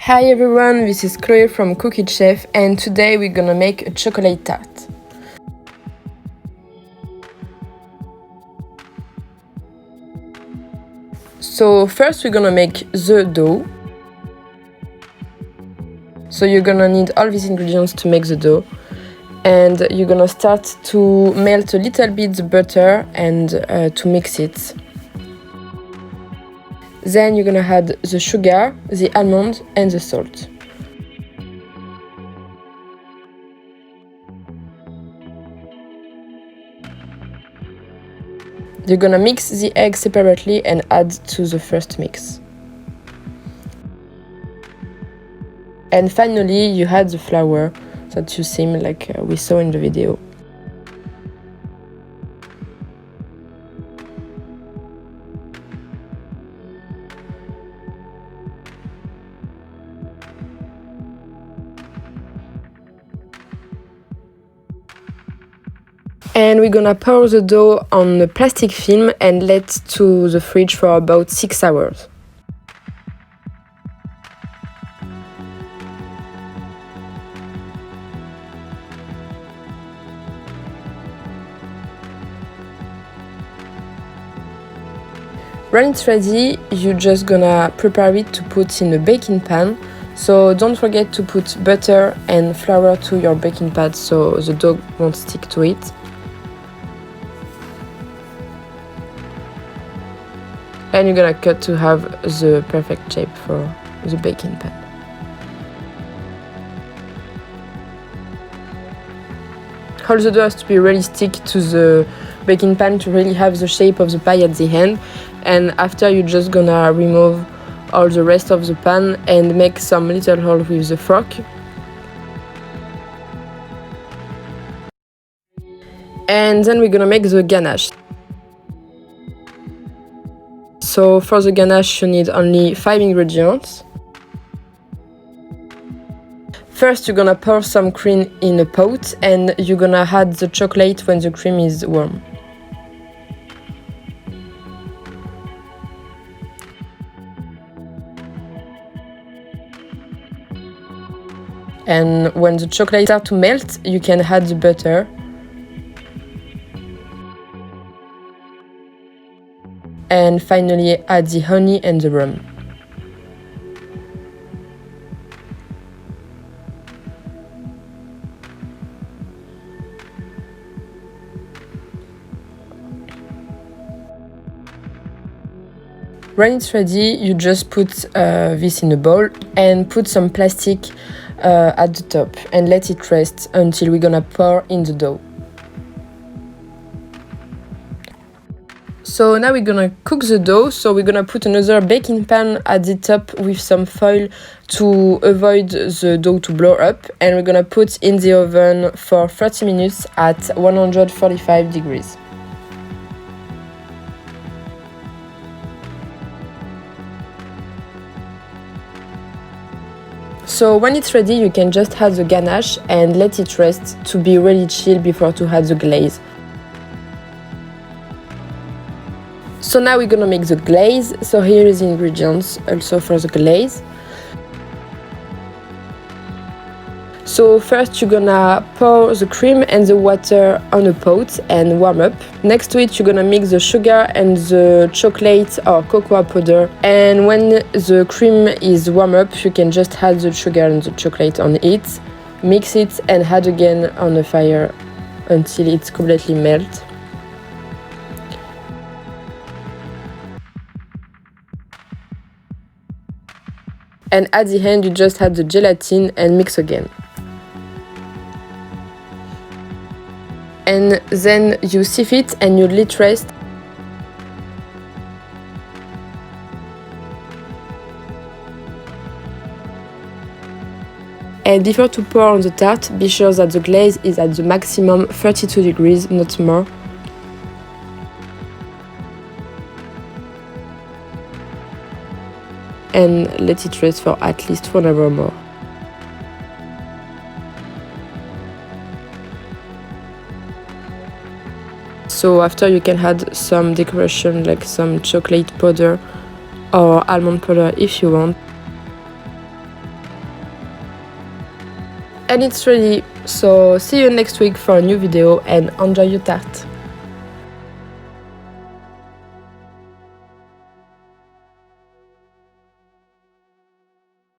Hi everyone, this is Chloe from Cookie Chef and today we're gonna make a chocolate tart. So first we're gonna make the dough. So you're gonna need all these ingredients to make the dough. And you're gonna start to melt a little bit the butter and to mix it. Then you're gonna add the sugar, the almond and the salt. You're gonna mix the eggs separately and add to the first mix. And finally you add the flour that you see like we saw in the video. And we're gonna pour the dough on a plastic film and let to the fridge for about 6 hours. When it's ready, you're just gonna prepare it to put in a baking pan. So don't forget to put butter and flour to your baking pad so the dough won't stick to it. And you're gonna cut to have the perfect shape for the baking pan. All the dough has to be really stick to the baking pan to really have the shape of the pie at the end. And after you're just gonna remove all the rest of the pan and make some little hole with the fork. And then we're gonna make the ganache. So for the ganache you need only 5 ingredients. First you're gonna pour some cream in a pot and you're gonna add the chocolate when the cream is warm. And when the chocolate starts to melt, you can add the butter. And finally add the honey and the rum. When it's ready, you just put this in a bowl and put some plastic at the top and let it rest until we're gonna pour in the dough. So now we're gonna cook the dough, so we're gonna put another baking pan at the top with some foil to avoid the dough to blow up, and we're gonna put in the oven for 30 minutes at 145 degrees. So when it's ready, you can just add the ganache and let it rest to be really chill before to add the glaze. So now we're gonna make the glaze. So here is the ingredients also for the glaze. So first you're gonna pour the cream and the water on a pot and warm up. Next to it you're gonna mix the sugar and the chocolate or cocoa powder. And when the cream is warm up, you can just add the sugar and the chocolate on it, mix it and add again on the fire until it's completely melt. And at the end you just add the gelatin and mix again. And then you sieve it and you let rest. And before to pour on the tart, be sure that the glaze is at the maximum 32 degrees, not more. And let it rest for at least 1 hour more. So after you can add some decoration like some chocolate powder or almond powder if you want. and it's ready. So see you next week for a new video and enjoy your tart.